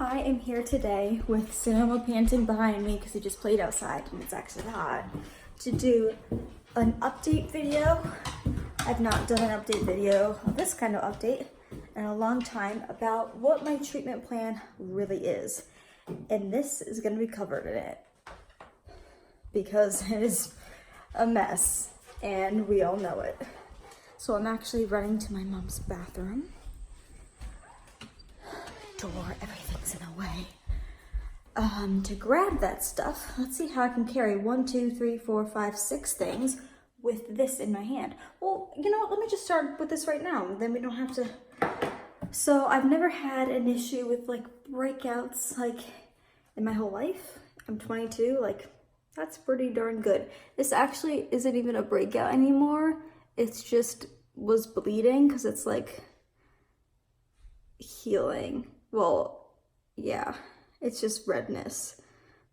I am here today with Sonoma panting behind me because he just played outside and it's actually hot, to do an update video. I've not done an update video, this kind of update, in a long time about what my treatment plan really is. And this is going to be covered in it because it is a mess and we all know it. So I'm actually running to my mom's bathroom. Door, everything's in the way. To grab that stuff, let's see how I can carry 1, 2, 3, 4, 5, 6 things with this in my hand. Well, you know what, let me just start with this right now, then we don't have to. So I've never had an issue with like breakouts like in my whole life. I'm 22, like that's pretty darn good. This actually isn't even a breakout anymore. It's just was bleeding because it's like healing. Well, yeah, it's just redness.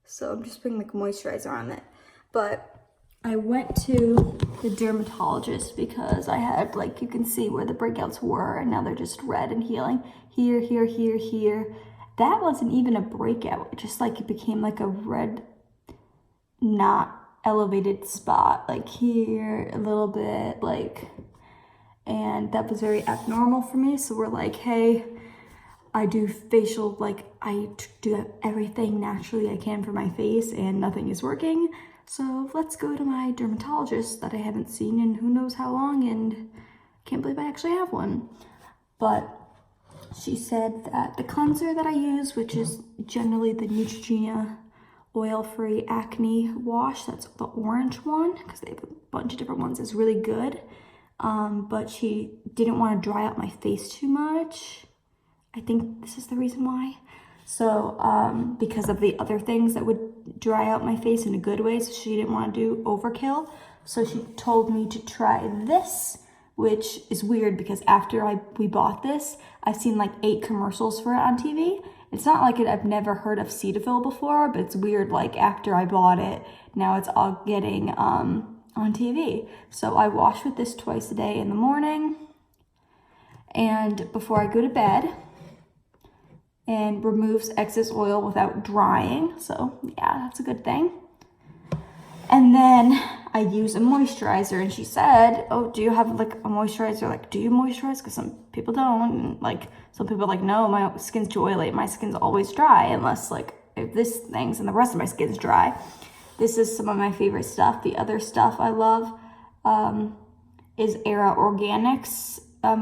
So I'm just putting like moisturizer on it. But I went to the dermatologist because I had, like, you can see where the breakouts were and now they're just red and healing. Here, here, here, here. That wasn't even a breakout. It just like it became like a red, not elevated spot. Like here, a little bit, like, and that was very abnormal for me. So we're like, hey, I do facial, like I do everything naturally I can for my face and nothing is working. So let's go to my dermatologist that I haven't seen in who knows how long, and can't believe I actually have one. But she said that the cleanser that I use, which is generally the Neutrogena oil-free acne wash, that's the orange one, because they have a bunch of different ones, is really good. But she didn't want to dry out my face too much. I think this is the reason why. So, because of the other things that would dry out my face in a good way, so she didn't want to do overkill. So she told me to try this, which is weird because after we bought this, I've seen like 8 commercials for it on TV. It's not like I've never heard of Cetaphil before, but it's weird, like after I bought it, now it's all getting on TV. So I wash with this twice a day in the morning and before I go to bed, and removes excess oil without drying. So yeah, that's a good thing. And then I use a moisturizer, and she said, oh, do you have like a moisturizer? Like, do you moisturize? Because some people don't. And, like, some people are like, no, my skin's too oily. My skin's always dry unless like if this thing's and the rest of my skin's dry. This is some of my favorite stuff. The other stuff I love is Era Organics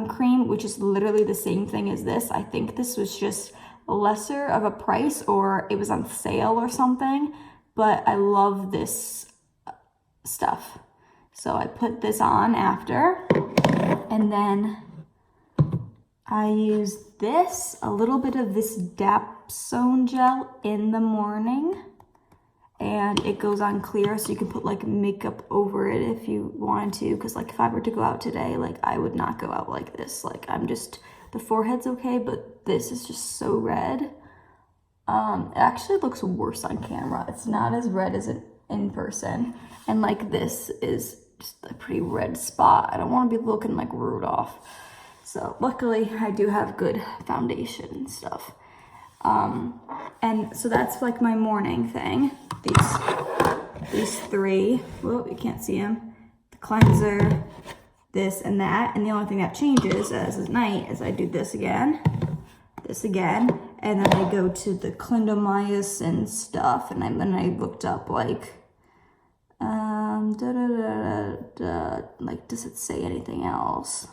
cream, which is literally the same thing as this. I think this was just lesser of a price or it was on sale or something, but I love this stuff. So I put this on after, and then I use this, a little bit of this Dapsone gel in the morning, and it goes on clear, so you can put like makeup over it if you wanted to, because like if I were to go out today, like I would not go out like this. Like I'm just, the forehead's okay, but this is just so red. It actually looks worse on camera. It's not as red as it in person. And like this is just a pretty red spot. I don't want to be looking like Rudolph. So luckily I do have good foundation and stuff. And so that's like my morning thing. These 3, well, you can't see them. The cleanser, this and that, and the only thing that changes as at night is I do this again, and then I go to the clindamycin stuff, and then I looked up like, like, does it say anything else?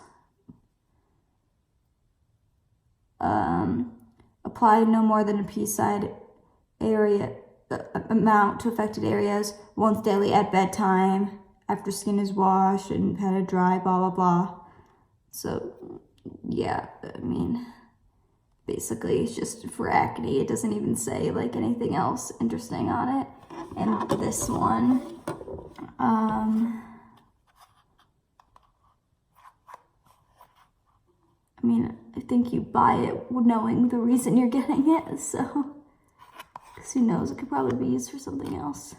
Apply no more than a pea-sized area amount to affected areas once daily at bedtime, after skin is washed and patted dry, blah, blah, blah. So, yeah, I mean, basically it's just for acne. It doesn't even say, like, anything else interesting on it. And this one, I mean, I think you buy it knowing the reason you're getting it, so, because who knows, it could probably be used for something else.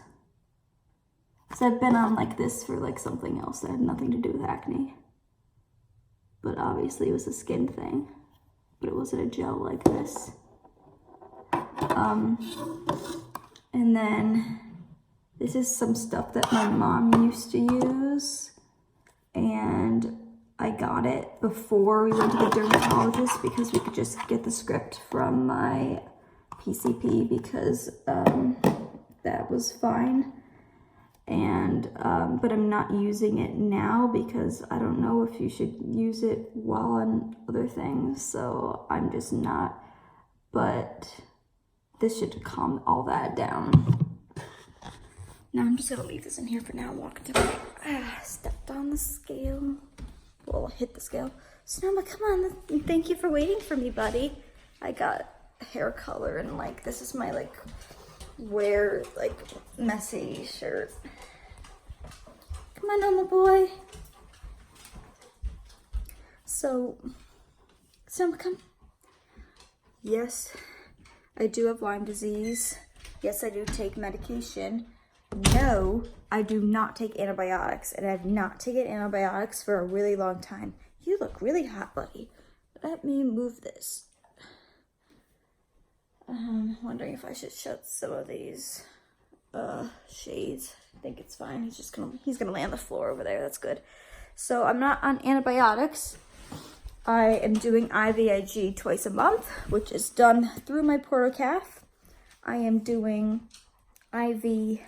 So I've been on like this for like something else that had nothing to do with acne. But obviously it was a skin thing. But it wasn't a gel like this. And then this is some stuff that my mom used to use, and I got it before we went to the dermatologist because we could just get the script from my PCP because that was fine. And but I'm not using it now because I don't know if you should use it while on other things, so I'm just not. But this should calm all that down. Now I'm just gonna leave this in here for now. Walk to my stepped on the scale. Well, hit the scale. Sonoma, come on. Thank you for waiting for me, buddy. I got hair color and like this is my like messy shirt. Come on, little boy. So, Sonoma, come. Yes, I do have Lyme disease. Yes, I do take medication. No, I do not take antibiotics, and I've not taken antibiotics for a really long time. You look really hot, buddy. Let me move this. Wondering if I should shut some of these shades. I think it's fine. He's gonna lay on the floor over there. That's good. So I'm not on antibiotics. I am doing IVIG twice a month, which is done through my portocalf. I am doing IV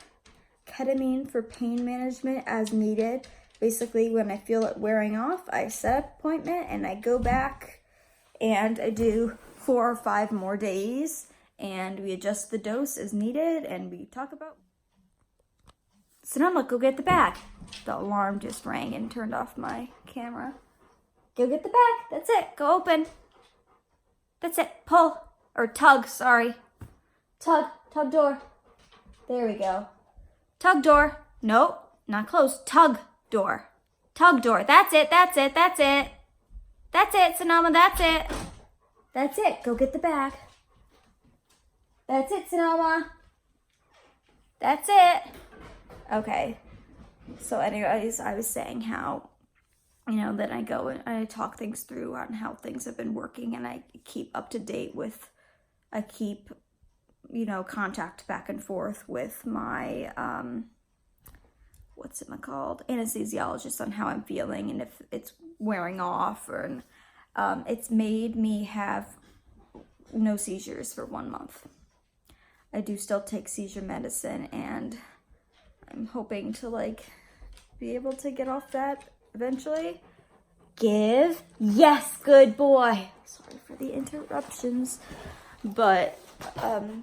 ketamine for pain management as needed. Basically, when I feel it wearing off, I set an appointment and I go back and I do 4 or 5 more days and we adjust the dose as needed and we talk about. Sonoma, go get the bag. The alarm just rang and turned off my camera. Go get the bag. That's it. Go open. That's it. Pull. Or tug, sorry. Tug door. There we go. Tug door. Nope, not close. Tug door. Tug door. That's it. That's it. That's it. That's it, Sonoma. That's it. That's it. Go get the bag. That's it, Sonoma. That's it. Okay. So anyways, I was saying how, you know, that I go and I talk things through on how things have been working and I keep up to date with, you know, contact back and forth with my, what's it called? Anesthesiologist on how I'm feeling and if it's wearing off or, it's made me have no seizures for 1 month. I do still take seizure medicine and I'm hoping to like be able to get off that eventually. Give. Yes, good boy. Sorry for the interruptions. But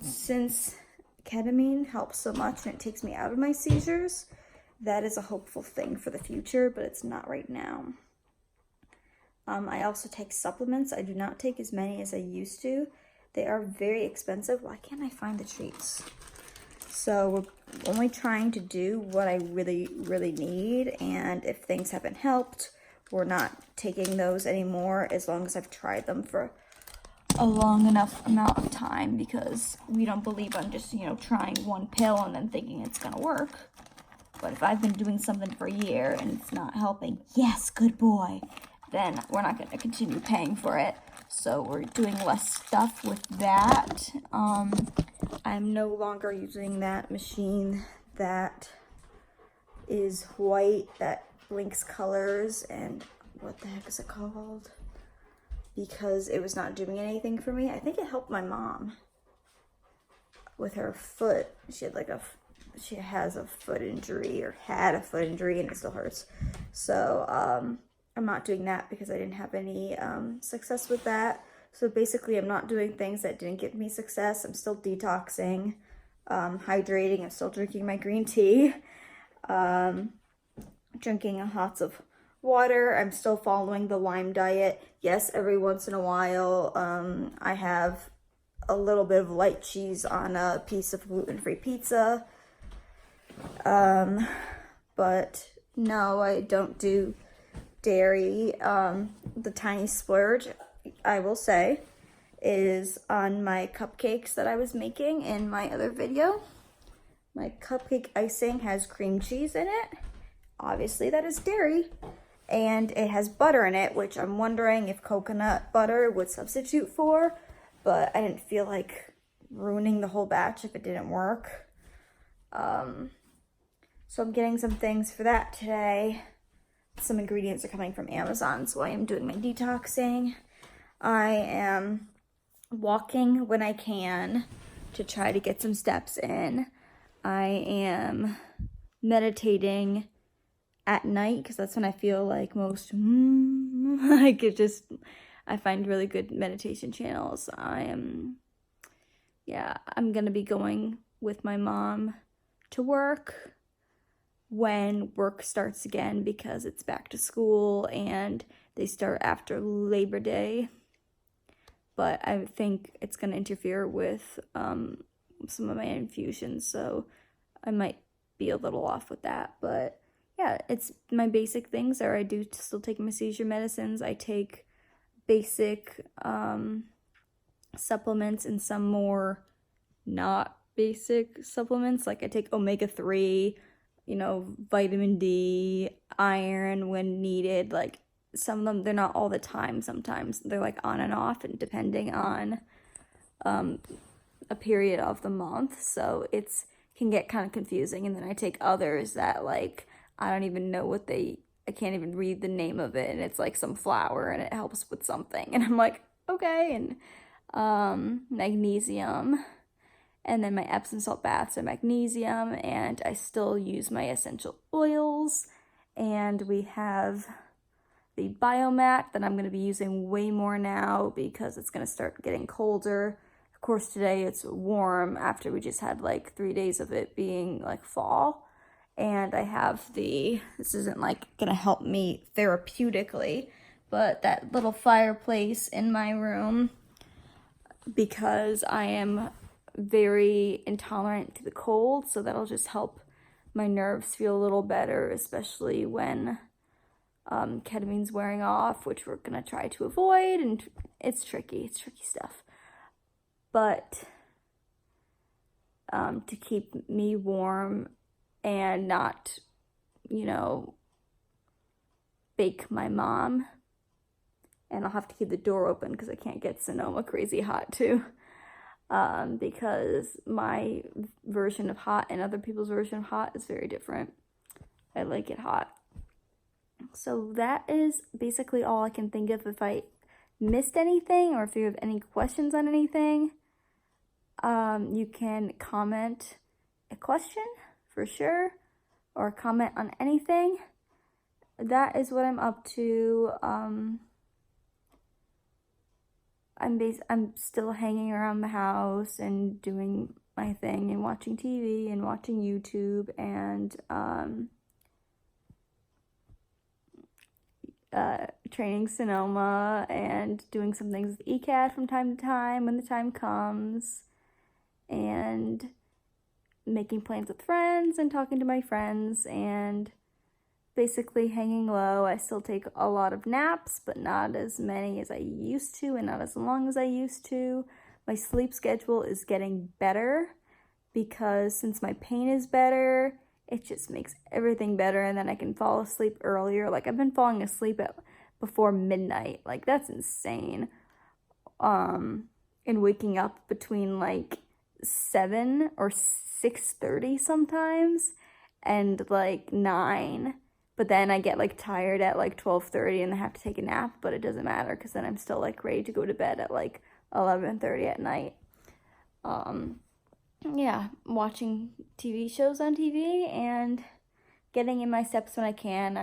since ketamine helps so much and it takes me out of my seizures, that is a hopeful thing for the future, but it's not right now. I also take supplements. I do not take as many as I used to. They are very expensive. Why can't I find the treats? So we're only trying to do what I really, really need. And if things haven't helped, we're not taking those anymore as long as I've tried them for a long enough amount of time because we don't believe on just, you know, trying one pill and then thinking it's going to work. But if I've been doing something for a year and it's not helping, yes, good boy, then we're not going to continue paying for it. So we're doing less stuff with that. I'm no longer using that machine that is white, that blinks colors, and what the heck is it called? Because it was not doing anything for me. I think it helped my mom with her foot. She has a foot injury or had a foot injury and it still hurts. So I'm not doing that because I didn't have any success with that. So basically I'm not doing things that didn't give me success. I'm still detoxing, hydrating. I'm still drinking my green tea, drinking lots of water. I'm still following the Lyme diet. Yes, every once in a while I have a little bit of light cheese on a piece of gluten-free pizza. But no, I don't do dairy. The tiny splurge, I will say, is on my cupcakes that I was making in my other video. My cupcake icing has cream cheese in it. Obviously that is dairy. And it has butter in it, which I'm wondering if coconut butter would substitute for, but I didn't feel like ruining the whole batch if it didn't work. So I'm getting some things for that today. Some ingredients are coming from Amazon, so I am doing my detoxing. I am walking when I can to try to get some steps in. I am meditating at night because that's when I feel like most like it just, I find really good meditation channels. I'm gonna be going with my mom to work when work starts again because it's back to school and they start after Labor Day. But I think it's going to interfere with some of my infusions, so I might be a little off with that. But yeah, it's my basic things are I do still take my seizure medicines. I take basic supplements and some more not basic supplements. Like I take omega-3, vitamin D, iron when needed. Like some of them, they're not all the time. Sometimes they're like on and off and depending on a period of the month. So it's can get kind of confusing. And then I take others that like, I don't even know I can't even read the name of it. And it's like some flower and it helps with something. And I'm like, okay. And magnesium. And then my Epsom salt baths are magnesium, and I still use my essential oils. And we have the biomat that I'm going to be using way more now because it's going to start getting colder. Of course, today it's warm after we just had like 3 days of it being like fall. And I have this isn't like going to help me therapeutically, but that little fireplace in my room because I am very intolerant to the cold, so that'll just help my nerves feel a little better, especially when ketamine's wearing off, which we're gonna try to avoid, and it's tricky stuff. But to keep me warm and not, bake my mom, and I'll have to keep the door open because I can't get Sonoma crazy hot too. Because my version of hot and other people's version of hot is very different. I like it hot. So that is basically all I can think of. If I missed anything or if you have any questions on anything, you can comment a question for sure or comment on anything. That is what I'm up to. I'm still hanging around the house and doing my thing and watching TV and watching YouTube and training Sonoma and doing some things with ECAT from time to time when the time comes, and making plans with friends and talking to my friends and basically hanging low. I still take a lot of naps, but not as many as I used to and not as long as I used to. My sleep schedule is getting better because since my pain is better, it just makes everything better, and then I can fall asleep earlier. Like I've been falling asleep before midnight. Like that's insane. And waking up between like 7 or 6:30 sometimes and like 9. But then I get like tired at like 12:30 and I have to take a nap, but it doesn't matter because then I'm still like ready to go to bed at like 11:30 at night. Yeah, watching TV shows on TV and getting in my steps when I can.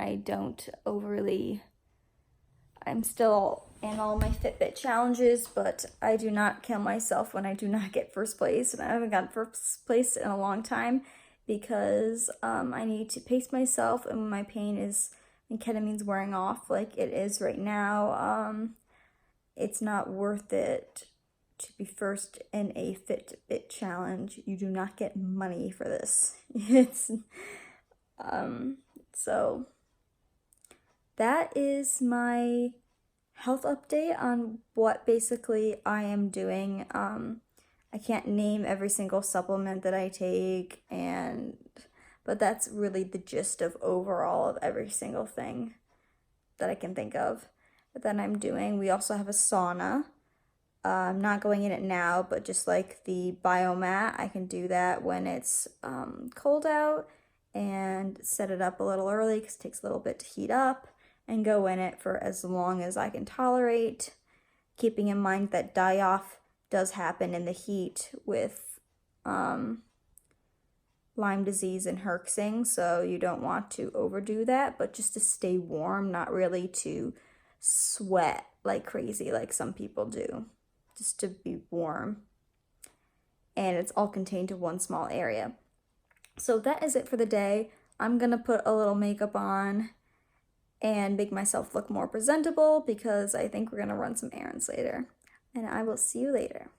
I'm still in all my Fitbit challenges, but I do not kill myself when I do not get first place, and I haven't gotten first place in a long time because I need to pace myself, and when my pain is and ketamine's wearing off like it is right now, it's not worth it to be first in a Fitbit challenge. You do not get money for this. So that is my health update on what basically I am doing. I can't name every single supplement that I take, but that's really the gist of overall of every single thing that I can think of that I'm doing. We also have a sauna I'm not going in it now, but just like the biomat, I can do that when it's cold out and set it up a little early because it takes a little bit to heat up, and go in it for as long as I can tolerate, keeping in mind that die-off does happen in the heat with Lyme disease and herxing, so you don't want to overdo that, but just to stay warm, not really to sweat like crazy like some people do, just to be warm. And it's all contained to one small area. So that is it for the day. I'm gonna put a little makeup on and make myself look more presentable because I think we're gonna run some errands later. And I will see you later.